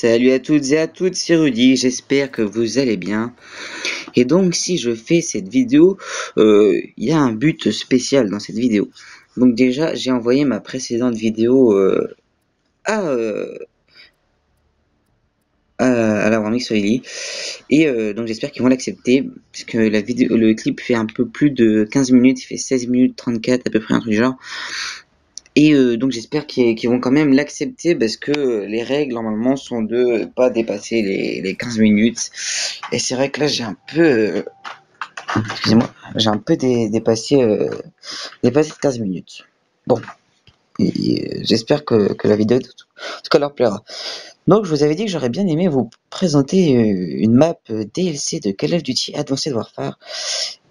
Salut à toutes et à toutes, c'est Rudy, j'espère que vous allez bien. Et donc si je fais cette vidéo, il y a un but spécial dans cette vidéo. Donc déjà, j'ai envoyé ma précédente vidéo à, euh, à la Warmix Oily. Et donc j'espère qu'ils vont l'accepter, puisque la vidéo, le clip fait un peu plus de 15 minutes, il fait 16 minutes 34 à peu près, un truc du genre. Et donc j'espère qu'ils vont quand même l'accepter parce que les règles normalement sont de pas dépasser les 15 minutes. Et c'est vrai que là j'ai un peu, excusez-moi, j'ai un peu dépassé de 15 minutes. Bon, j'espère que la vidéo en tout cas leur plaira. Donc je vous avais dit que j'aurais bien aimé vous présenter une map DLC de Call of Duty Advanced Warfare.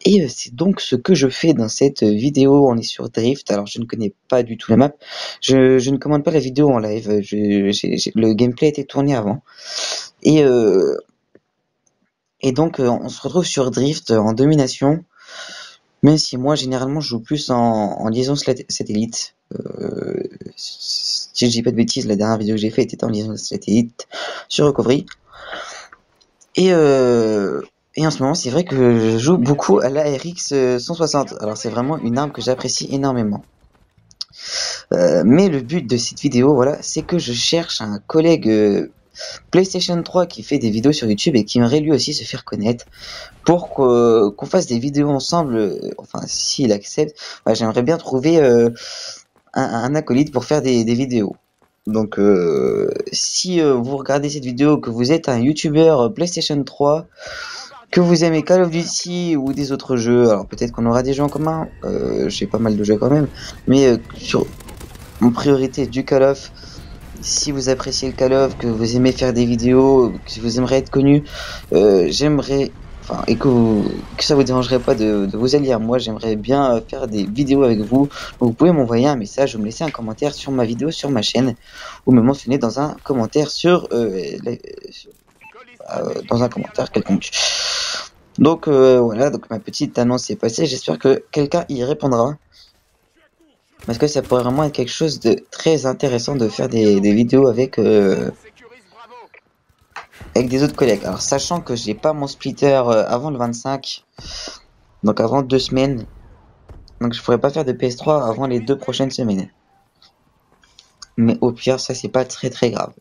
Et c'est donc ce que je fais dans cette vidéo. On est sur Drift, alors je ne connais pas du tout la map. Je ne commande pas la vidéo en live, le gameplay a été tourné avant. Et, donc on se retrouve sur Drift en domination. Même si moi généralement je joue plus en liaison satellite. Si je dis pas de bêtises, la dernière vidéo que j'ai fait était en liaison satellite sur Recovery. Et en ce moment, c'est vrai que je joue beaucoup à l'ARX 160. Alors, c'est vraiment une arme que j'apprécie énormément. Mais le but de cette vidéo, voilà, c'est que je cherche un collègue PlayStation 3 qui fait des vidéos sur YouTube et qui aimerait lui aussi se faire connaître pour qu'on fasse des vidéos ensemble. Enfin, s'il accepte, bah, j'aimerais bien trouver un acolyte pour faire des vidéos. Donc, si vous regardez cette vidéo, que vous êtes un YouTuber PlayStation 3, que vous aimez Call of Duty ou des autres jeux, alors peut-être qu'on aura des jeux en commun, j'ai pas mal de jeux quand même, mais en priorité du Call of. Si vous appréciez le Call of, que vous aimez faire des vidéos, que vous aimeriez être connu, j'aimerais, enfin, et que ça vous dérangerait pas de vous allier à moi, j'aimerais bien faire des vidéos avec vous. Donc, vous pouvez m'envoyer un message ou me laisser un commentaire sur ma vidéo, sur ma chaîne, ou me mentionner dans un commentaire dans un commentaire quelconque. Donc voilà, donc ma petite annonce est passée, j'espère que quelqu'un y répondra. Parce que ça pourrait vraiment être quelque chose de très intéressant de faire des vidéos avec des autres collègues. Alors sachant que j'ai pas mon splitter avant le 25, donc avant 2 semaines, donc je pourrais pas faire de PS3 avant les 2 prochaines semaines. Mais au pire, ça c'est pas très grave.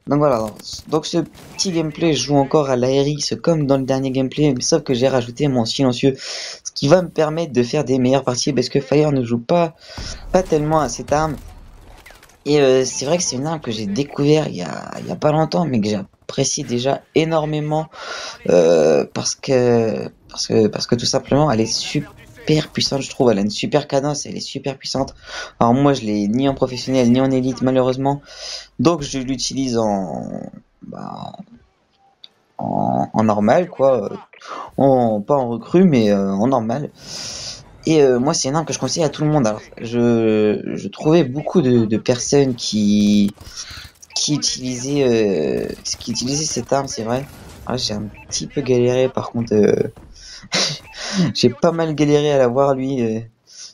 Donc voilà, donc ce petit gameplay, je joue encore à l'ARX comme dans le dernier gameplay, mais sauf que j'ai rajouté mon silencieux, ce qui va me permettre de faire des meilleures parties parce que Fire ne joue pas tellement à cette arme. Et c'est vrai que c'est une arme que j'ai découvert il y a pas longtemps, mais que j'apprécie déjà énormément parce que tout simplement elle est super puissante, je trouve. Elle a une super cadence, elle est super puissante. Alors moi je l'ai ni en professionnel ni en élite malheureusement, donc je l'utilise en normal quoi, pas en recrue mais en normal. Et moi c'est une arme que je conseille à tout le monde. Alors je trouvais beaucoup de personnes qui utilisaient cette arme, c'est vrai. Ah, j'ai un petit peu galéré par contre. J'ai pas mal galéré à l'avoir lui.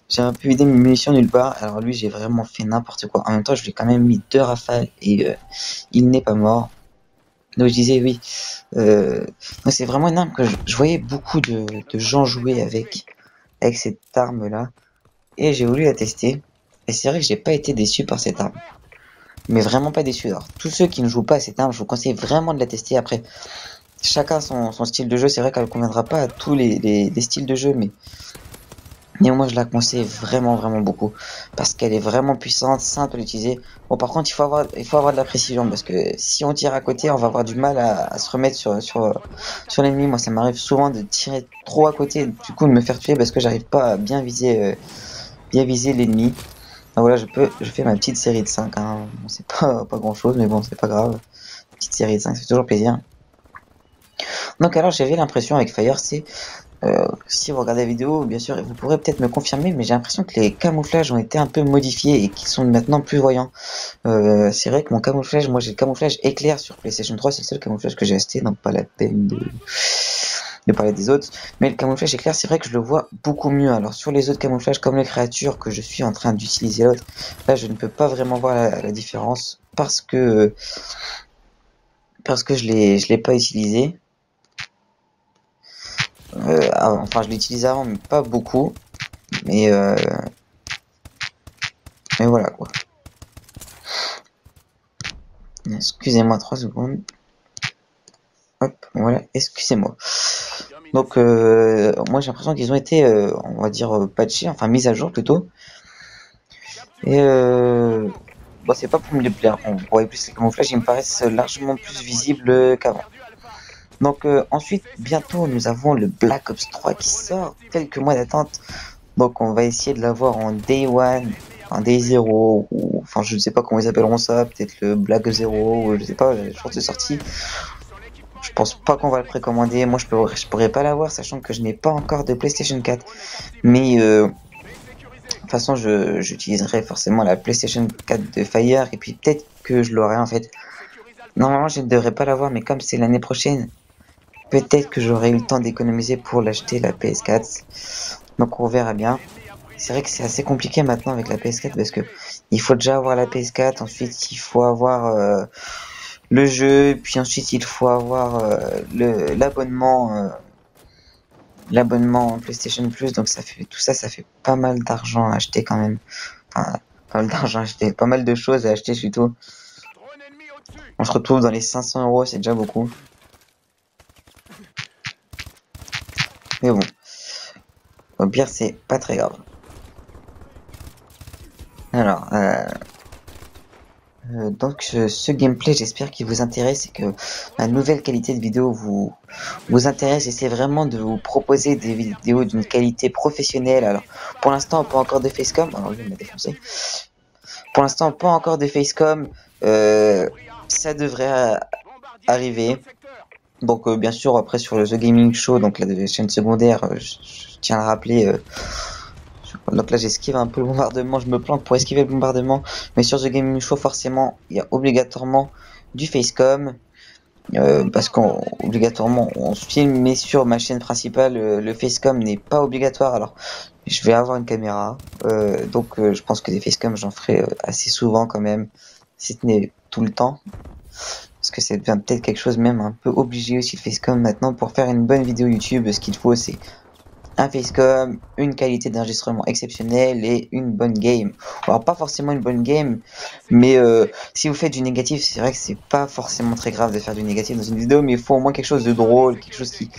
J'ai un peu vidé mes munitions nulle part. Alors lui j'ai vraiment fait n'importe quoi. En même temps je lui ai quand même mis 2 rafales et il n'est pas mort. Donc je disais oui. C'est vraiment une arme que je voyais beaucoup de gens jouer avec cette arme là. Et j'ai voulu la tester. Et c'est vrai que j'ai pas été déçu par cette arme. Mais vraiment pas déçu. Alors tous ceux qui ne jouent pas à cette arme, je vous conseille vraiment de la tester. Après, chacun son style de jeu. C'est vrai qu'elle ne conviendra pas à tous les styles de jeu, mais néanmoins je la conseille vraiment beaucoup parce qu'elle est vraiment puissante, simple à utiliser. Bon par contre il faut avoir de la précision parce que si on tire à côté on va avoir du mal à se remettre sur l'ennemi. Moi ça m'arrive souvent de tirer trop à côté, du coup de me faire tuer parce que j'arrive pas à bien viser l'ennemi. Ah, voilà, je fais ma petite série de 5, hein. Bon, c'est pas grand chose, mais bon, c'est pas grave. Petite série de 5, c'est toujours plaisir. Donc, alors, j'avais l'impression avec Fire, si vous regardez la vidéo, bien sûr, vous pourrez peut-être me confirmer, mais j'ai l'impression que les camouflages ont été un peu modifiés et qu'ils sont maintenant plus voyants. C'est vrai que mon camouflage, moi j'ai le camouflage éclair sur PlayStation 3, c'est le seul camouflage que j'ai acheté, donc pas la peine de parler des autres, mais le camouflage éclair c'est vrai que je le vois beaucoup mieux. Alors sur les autres camouflages comme les créatures que je suis en train d'utiliser l'autre, là je ne peux pas vraiment voir la différence parce que je l'ai pas utilisé. Enfin, je l'utilise avant, mais pas beaucoup. Mais voilà quoi. Excusez-moi 3 secondes. Hop, voilà, excusez-moi. Donc moi j'ai l'impression qu'ils ont été, on va dire, patchés, enfin mis à jour plutôt. Et bon, c'est pas pour me déplaire. On voit plus les camouflages, ils me paraissent largement plus visibles qu'avant. Donc ensuite, bientôt, nous avons le Black Ops 3 qui sort. Quelques mois d'attente. Donc on va essayer de l'avoir en Day 1, en Day 0, ou enfin je ne sais pas comment ils appelleront ça, peut-être le Black 0, ou je sais pas, le jour de sortie. Je pense pas qu'on va le précommander. Moi je pourrais pas l'avoir, sachant que je n'ai pas encore de PlayStation 4. Mais de toute façon, j'utiliserai forcément la PlayStation 4 de Fire, et puis peut-être que je l'aurai en fait. Normalement, je ne devrais pas l'avoir, mais comme c'est l'année prochaine, peut-être que j'aurai eu le temps d'économiser pour l'acheter, la PS4. Donc on verra bien. C'est vrai que c'est assez compliqué maintenant avec la PS4 parce que il faut déjà avoir la PS4, ensuite il faut avoir le jeu, puis ensuite il faut avoir l'abonnement PlayStation Plus, donc ça fait tout ça, ça fait pas mal d'argent à acheter quand même. Enfin, pas mal d'argent à acheter, pas mal de choses à acheter surtout. On se retrouve dans les 500 euros, c'est déjà beaucoup. Mais bon, au pire c'est pas très grave. Alors, donc ce gameplay, j'espère qu'il vous intéresse et que la nouvelle qualité de vidéo vous intéresse. J'essaie vraiment de vous proposer des vidéos d'une qualité professionnelle. Alors, pour l'instant, pas encore de facecam. Alors, lui, il m'a défoncé. Pour l'instant, pas encore de facecam. Ça devrait arriver. Donc, bien sûr, après sur le The Gaming Show, donc la chaîne secondaire, je tiens à le rappeler. Donc là j'esquive un peu le bombardement, je me plante pour esquiver le bombardement, mais sur The Gaming Show forcément il y a obligatoirement du facecam, parce qu'obligatoirement on se filme, mais sur ma chaîne principale le facecam n'est pas obligatoire. Alors je vais avoir une caméra, donc je pense que des facecam j'en ferai assez souvent quand même, si ce n'est tout le temps, parce que c'est peut-être quelque chose même un peu obligé aussi le facecam maintenant pour faire une bonne vidéo YouTube. Ce qu'il faut c'est un facecam, une qualité d'enregistrement exceptionnelle et une bonne game. Alors pas forcément une bonne game, mais si vous faites du négatif, c'est vrai que c'est pas forcément très grave de faire du négatif dans une vidéo, mais il faut au moins quelque chose de drôle, quelque chose qui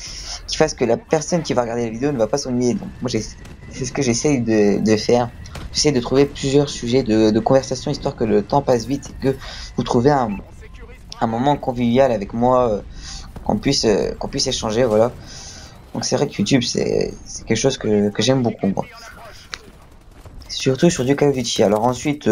fasse que la personne qui va regarder la vidéo ne va pas s'ennuyer. Donc moi c'est ce que j'essaye de faire. J'essaie de trouver plusieurs sujets de conversation histoire que le temps passe vite et que vous trouvez un moment convivial avec moi, qu'on puisse échanger, voilà. Donc c'est vrai que YouTube c'est quelque chose que j'aime beaucoup moi. Surtout sur du Call of Duty. Alors ensuite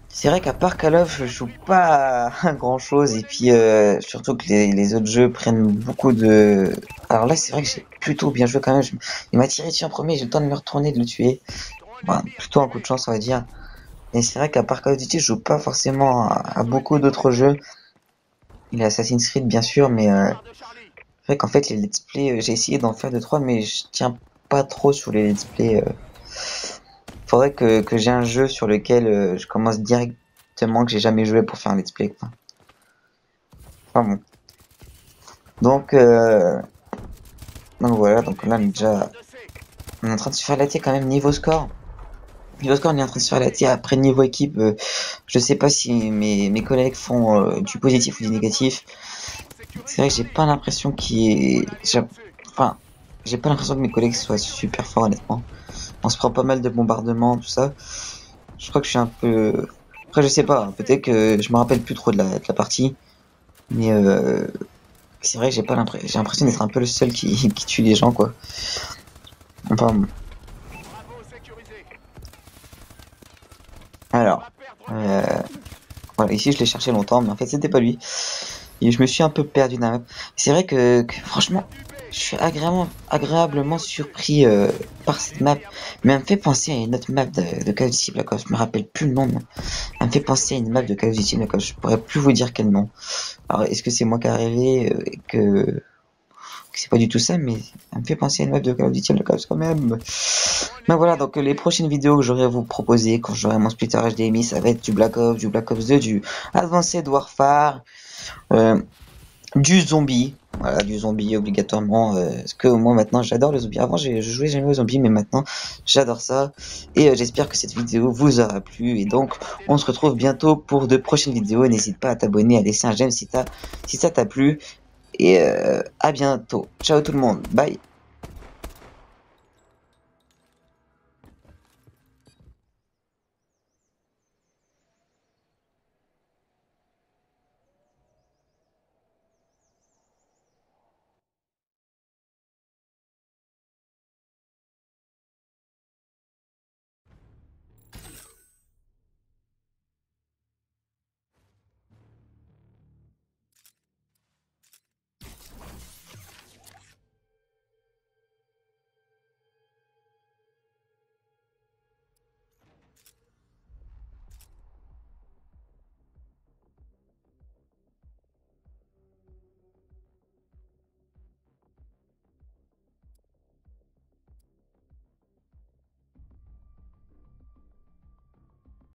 c'est vrai qu'à part Call of je joue pas à grand chose, et puis surtout que les autres jeux prennent beaucoup de... Alors là c'est vrai que j'ai plutôt bien joué quand même. Il m'a tiré dessus en premier, j'ai le temps de me retourner, de le tuer. Enfin, plutôt un coup de chance on va dire. Et c'est vrai qu'à part Call of Duty je joue pas forcément à beaucoup d'autres jeux. Il y a Assassin's Creed bien sûr, mais c'est vrai qu'en fait les let's play, j'ai essayé d'en faire 2-3, mais je tiens pas trop sur les let's play. Faudrait que j'ai un jeu sur lequel je commence directement, que j'ai jamais joué pour faire un let's play, quoi. Enfin bon. Donc voilà, donc là on est en train de se faire latter quand même niveau score. Niveau score on est en train de se faire latter. Après niveau équipe, je sais pas si mes collègues font du positif ou du négatif. C'est vrai que j'ai pas l'impression enfin, j'ai pas l'impression que mes collègues soient super forts honnêtement. On se prend pas mal de bombardements, tout ça. Je crois que je suis un peu... Après je sais pas, hein, peut-être que je me rappelle plus trop de la partie. Mais c'est vrai que j'ai l'impression d'être un peu le seul qui tue les gens quoi. Enfin bon. Alors, voilà, ici je l'ai cherché longtemps, mais en fait c'était pas lui. Et je me suis un peu perdu dans la map. C'est vrai que franchement, je suis agréablement surpris par cette map. Mais elle me fait penser à une autre map de Call of Duty Black Ops. Je me rappelle plus le nom. Mais elle me fait penser à une map de Call of Duty Black Ops. Je pourrais plus vous dire quel nom. Alors est-ce que c'est moi qui a rêvé que c'est pas du tout ça, mais ça me fait penser à une map de Call of Duty Black Ops quand même. Mais voilà, donc les prochaines vidéos que j'aurai à vous proposer quand j'aurai mon splitter HDMI, ça va être du Black Ops 2, du Advanced Warfare, du zombie. Voilà, du zombie obligatoirement. Parce que moi maintenant j'adore le zombie. Avant je jouais jamais aux zombies, mais maintenant j'adore ça. Et j'espère que cette vidéo vous aura plu. Et donc on se retrouve bientôt pour de prochaines vidéos. N'hésite pas à t'abonner, à laisser un j'aime si ça t'a plu. Et à bientôt. Ciao tout le monde. Bye.